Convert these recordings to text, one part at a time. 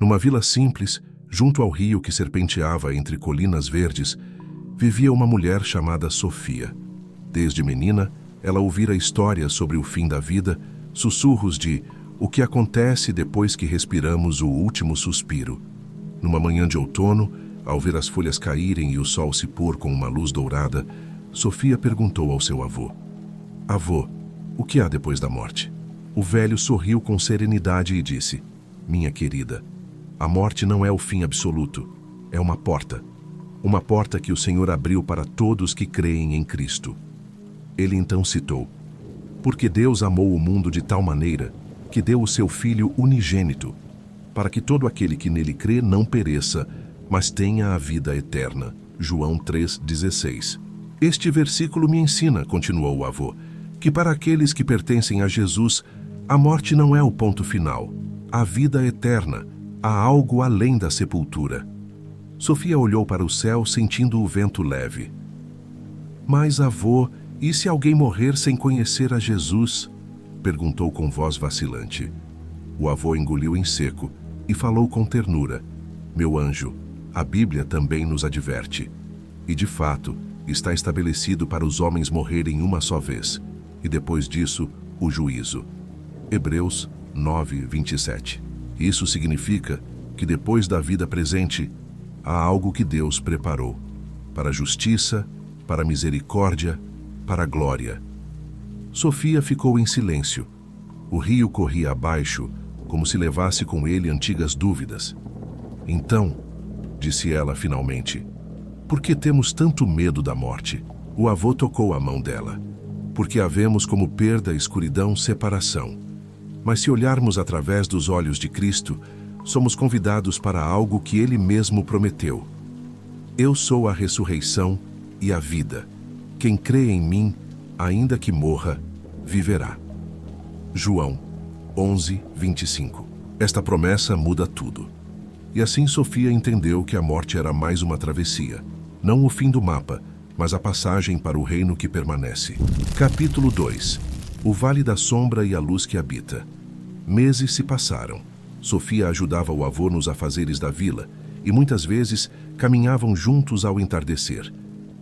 Numa vila simples, junto ao rio que serpenteava entre colinas verdes, vivia uma mulher chamada Sofia. Desde menina, ela ouvira histórias sobre o fim da vida, sussurros de o que acontece depois que respiramos o último suspiro. Numa manhã de outono, ao ver as folhas caírem e o sol se pôr com uma luz dourada, Sofia perguntou ao seu avô: Avô, o que há depois da morte? O velho sorriu com serenidade e disse: Minha querida, a morte não é o fim absoluto, é uma porta. Uma porta que o Senhor abriu para todos que creem em Cristo. Ele então citou: Porque Deus amou o mundo de tal maneira que deu o seu Filho unigênito, para que todo aquele que nele crê não pereça, mas tenha a vida eterna. João 3,16. Este versículo me ensina, continuou o avô, que para aqueles que pertencem a Jesus, a morte não é o ponto final. Há vida eterna, há algo além da sepultura. Sofia olhou para o céu sentindo o vento leve. Mas, avô, e se alguém morrer sem conhecer a Jesus? Perguntou com voz vacilante. O avô engoliu em seco e falou com ternura: Meu anjo, a Bíblia também nos adverte. E de fato, está estabelecido para os homens morrerem uma só vez, e depois disso, o juízo. Hebreus 9:27. Isso significa que depois da vida presente, há algo que Deus preparou, para a justiça, para a misericórdia, para a glória. Sofia ficou em silêncio. O rio corria abaixo, como se levasse com ele antigas dúvidas. Então, disse ela finalmente, por que temos tanto medo da morte? O avô tocou a mão dela. Porque a vemos como perda, escuridão, separação. Mas se olharmos através dos olhos de Cristo, somos convidados para algo que Ele mesmo prometeu. Eu sou a ressurreição e a vida. Quem crê em mim, ainda que morra, viverá. João 11:25. Esta promessa muda tudo. E assim Sofia entendeu que a morte era mais uma travessia, não o fim do mapa, mas a passagem para o reino que permanece. Capítulo 2. O vale da sombra e a luz que habita. Meses se passaram. Sofia ajudava o avô nos afazeres da vila e muitas vezes caminhavam juntos ao entardecer.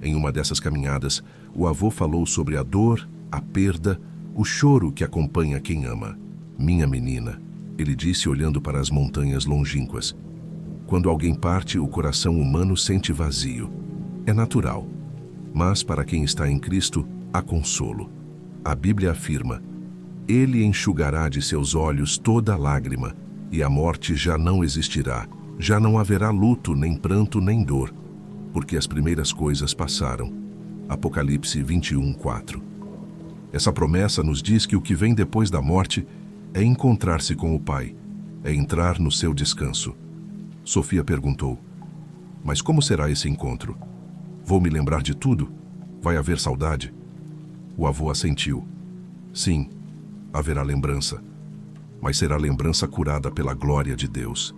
Em uma dessas caminhadas, o avô falou sobre a dor, a perda, o choro que acompanha quem ama. Minha menina, ele disse olhando para as montanhas longínquas. Quando alguém parte, o coração humano sente vazio. É natural. Mas para quem está em Cristo, há consolo. A Bíblia afirma: Ele enxugará de seus olhos toda lágrima, e a morte já não existirá. Já não haverá luto, nem pranto, nem dor, porque as primeiras coisas passaram. Apocalipse 21:4. Essa promessa nos diz que o que vem depois da morte é encontrar-se com o Pai, é entrar no seu descanso. Sofia perguntou: Mas como será esse encontro? Vou me lembrar de tudo? Vai haver saudade? O avô assentiu. Sim, haverá lembrança, mas será lembrança curada pela glória de Deus.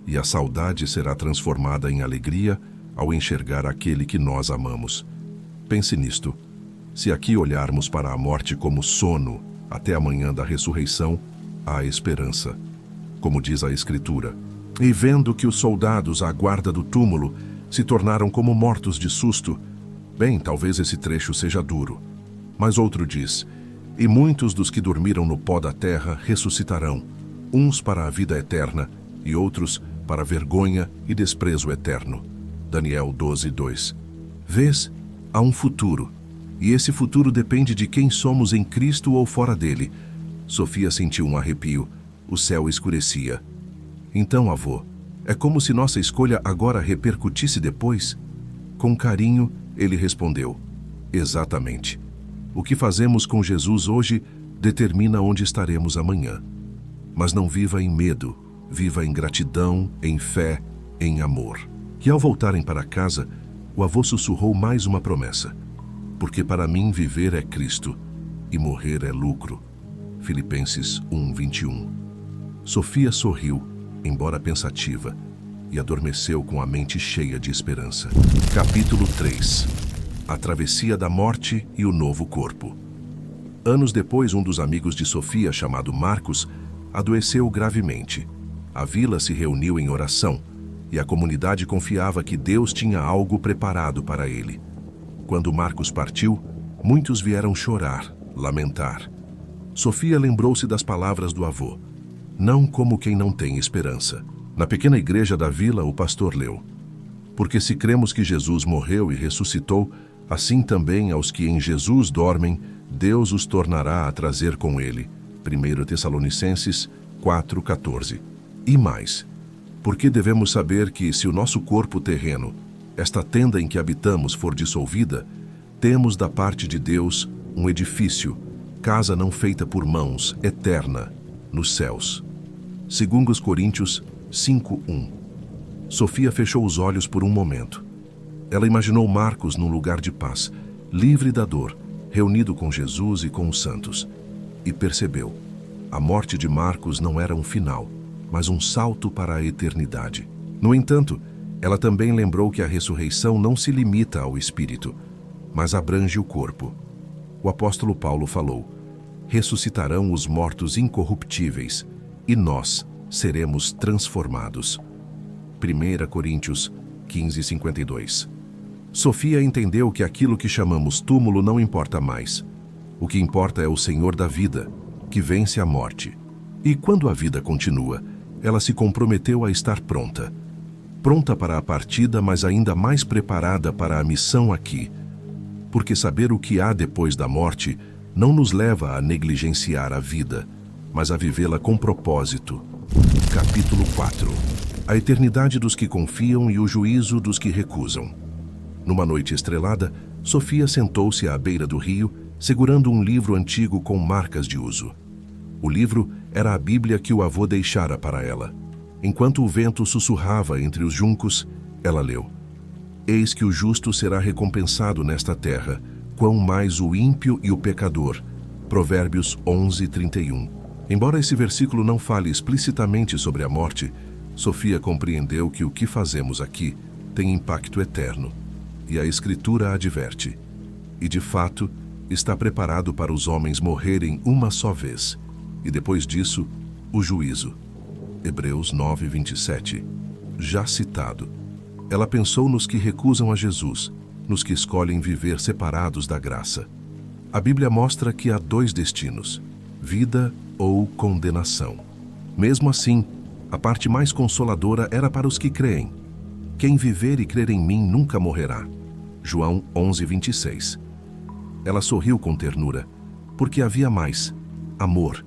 E a saudade será transformada em alegria ao enxergar aquele que nós amamos. Pense nisto. Se aqui olharmos para a morte como sono até a manhã da ressurreição, há esperança. Como diz a Escritura: E vendo que os soldados à guarda do túmulo se tornaram como mortos de susto. Bem, talvez esse trecho seja duro. Mas outro diz: E muitos dos que dormiram no pó da terra ressuscitarão, uns para a vida eterna e outros para vergonha e desprezo eterno. Daniel 12:2. Vês? Há um futuro, e esse futuro depende de quem somos em Cristo ou fora dele. Sofia sentiu um arrepio. O céu escurecia. Então, avô, é como se nossa escolha agora repercutisse depois? Com carinho, ele respondeu: Exatamente. O que fazemos com Jesus hoje determina onde estaremos amanhã. Mas não viva em medo, viva em gratidão, em fé, em amor. E ao voltarem para casa, o avô sussurrou mais uma promessa: Porque para mim viver é Cristo e morrer é lucro. Filipenses 1:21. Sofia sorriu, embora pensativa, e adormeceu com a mente cheia de esperança. Capítulo 3. A travessia da morte e o novo corpo. Anos depois, um dos amigos de Sofia, chamado Marcos, adoeceu gravemente. A vila se reuniu em oração e a comunidade confiava que Deus tinha algo preparado para ele. Quando Marcos partiu, muitos vieram chorar, lamentar. Sofia lembrou-se das palavras do avô: não como quem não tem esperança. Na pequena igreja da vila, o pastor leu: porque se cremos que Jesus morreu e ressuscitou, assim também aos que em Jesus dormem, Deus os tornará a trazer com ele. 1 Tessalonicenses 4,14. E mais, porque devemos saber que, se o nosso corpo terreno, esta tenda em que habitamos, for dissolvida, temos da parte de Deus um edifício, casa não feita por mãos, eterna, nos céus. 2 Coríntios 5:1. Sofia fechou os olhos por um momento. Ela imaginou Marcos num lugar de paz, livre da dor, reunido com Jesus e com os santos. E percebeu: a morte de Marcos não era um final, mas um salto para a eternidade. No entanto, ela também lembrou que a ressurreição não se limita ao espírito, mas abrange o corpo. O apóstolo Paulo falou: ressuscitarão os mortos incorruptíveis, e nós seremos transformados. 1 Coríntios 15:52. Sofia entendeu que aquilo que chamamos túmulo não importa mais. O que importa é o Senhor da vida, que vence a morte. E quando a vida continua, ela se comprometeu a estar pronta. Pronta para a partida, mas ainda mais preparada para a missão aqui. Porque saber o que há depois da morte não nos leva a negligenciar a vida, mas a vivê-la com propósito. Capítulo 4. A eternidade dos que confiam e o juízo dos que recusam. Numa noite estrelada, Sofia sentou-se à beira do rio, segurando um livro antigo com marcas de uso. O livro era a Bíblia que o avô deixara para ela. Enquanto o vento sussurrava entre os juncos, ela leu: eis que o justo será recompensado nesta terra, quão mais o ímpio e o pecador. Provérbios 11:31. Embora esse versículo não fale explicitamente sobre a morte, Sofia compreendeu que o que fazemos aqui tem impacto eterno. E a Escritura adverte: e de fato, está preparado para os homens morrerem uma só vez, e depois disso, o juízo. Hebreus 9:27. Já citado. Ela pensou nos que recusam a Jesus, nos que escolhem viver separados da graça. A Bíblia mostra que há dois destinos: vida ou condenação. Mesmo assim, a parte mais consoladora era para os que creem. Quem viver e crer em mim nunca morrerá. João 11:26. Ela sorriu com ternura, porque havia mais: amor.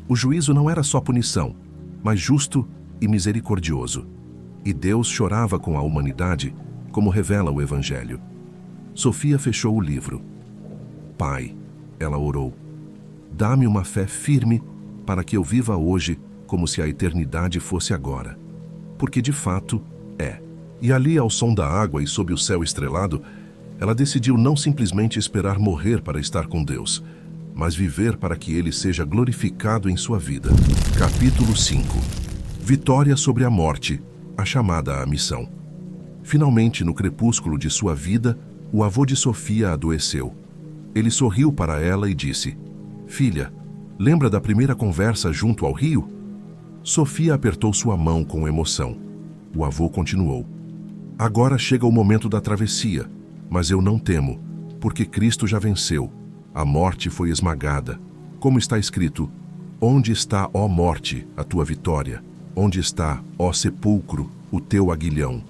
O juízo não era só punição, mas justo e misericordioso. E Deus chorava com a humanidade, como revela o Evangelho. Sofia fechou o livro. Pai, ela orou, dá-me uma fé firme para que eu viva hoje como se a eternidade fosse agora. Porque de fato é. E ali, ao som da água e sob o céu estrelado, ela decidiu não simplesmente esperar morrer para estar com Deus, mas viver para que Ele seja glorificado em sua vida. Capítulo 5. Vitória sobre a morte, a chamada à missão. Finalmente, no crepúsculo de sua vida, o avô de Sofia adoeceu. Ele sorriu para ela e disse: filha, lembra da primeira conversa junto ao rio? Sofia apertou sua mão com emoção. O avô continuou: agora chega o momento da travessia, mas eu não temo, porque Cristo já venceu. A morte foi esmagada. Como está escrito: onde está, ó morte, a tua vitória? Onde está, ó sepulcro, o teu aguilhão?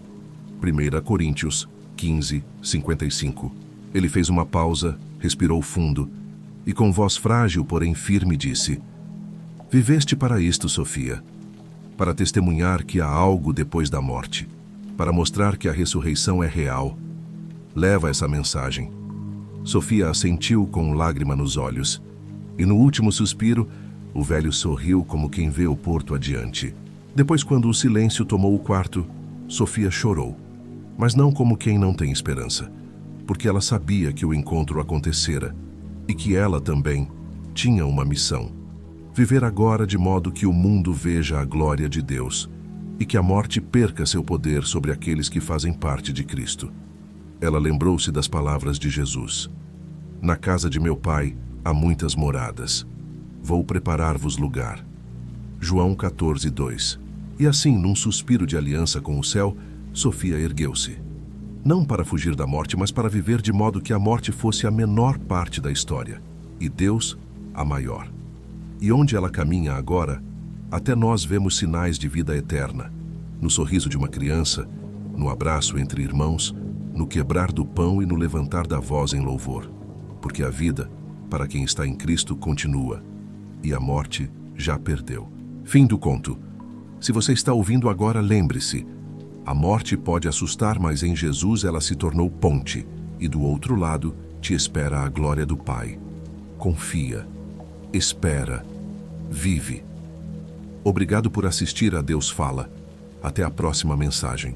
1 Coríntios 15:55. Ele fez uma pausa, respirou fundo, e com voz frágil, porém firme, disse: viveste para isto, Sofia, para testemunhar que há algo depois da morte, para mostrar que a ressurreição é real. Leva essa mensagem. Sofia assentiu com lágrima nos olhos, e no último suspiro, o velho sorriu como quem vê o porto adiante. Depois, quando o silêncio tomou o quarto, Sofia chorou, mas não como quem não tem esperança, porque ela sabia que o encontro acontecera e que ela também tinha uma missão: viver agora de modo que o mundo veja a glória de Deus e que a morte perca seu poder sobre aqueles que fazem parte de Cristo. Ela lembrou-se das palavras de Jesus: na casa de meu pai há muitas moradas. Vou preparar-vos lugar. João 14:2. E assim, num suspiro de aliança com o céu, Sofia ergueu-se. Não para fugir da morte, mas para viver de modo que a morte fosse a menor parte da história, e Deus a maior. E onde ela caminha agora, até nós vemos sinais de vida eterna. No sorriso de uma criança, no abraço entre irmãos, no quebrar do pão e no levantar da voz em louvor. Porque a vida, para quem está em Cristo, continua, e a morte já perdeu. Fim do conto. Se você está ouvindo agora, lembre-se, a morte pode assustar, mas em Jesus ela se tornou ponte, e do outro lado te espera a glória do Pai. Confia, espera, vive. Obrigado por assistir a Deus Fala. Até a próxima mensagem.